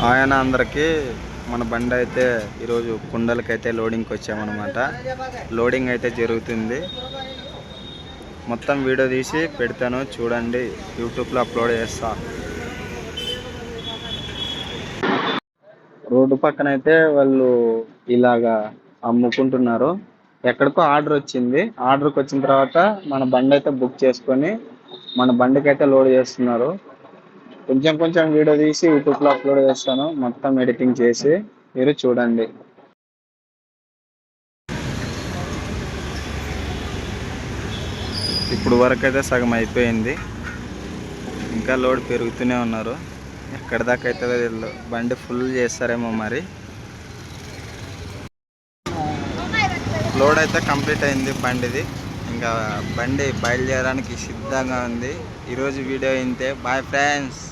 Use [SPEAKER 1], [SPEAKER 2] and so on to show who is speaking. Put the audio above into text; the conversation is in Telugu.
[SPEAKER 1] ఆయన అందరికీ మన బండి అయితే ఈరోజు కుండలకైతే లోడింగ్కి వచ్చామన్నమాట. లోడింగ్ అయితే జరుగుతుంది. మొత్తం వీడియో తీసి పెడతాను చూడండి, యూట్యూబ్లో అప్లోడ్ చేస్తా. రోడ్డు పక్కన అయితే వాళ్ళు ఇలాగా అమ్ముకుంటున్నారు. ఎక్కడికో ఆర్డర్ వచ్చింది. ఆర్డర్కి వచ్చిన తర్వాత మన బండి అయితే బుక్ చేసుకొని మన బండికి అయితే లోడ్ చేస్తున్నారు. కొంచెం కొంచెం వీడియో తీసి యూట్యూబ్లో అప్లోడ్ చేస్తాను, మొత్తం ఎడిటింగ్ చేసి మీరు చూడండి. ఇప్పుడు వరకు అయితే సగం అయిపోయింది, ఇంకా లోడ్ పెరుగుతూనే ఉన్నారు. ఎక్కడి దాకా అయితే వీళ్ళు బండి ఫుల్ చేస్తారేమో మరి. లోడ్ అయితే కంప్లీట్ అయింది బండిది. ఇంకా బండి బయలుదేరడానికి సిద్ధంగా ఉంది. ఈరోజు వీడియో ఇంతే. Bye friends.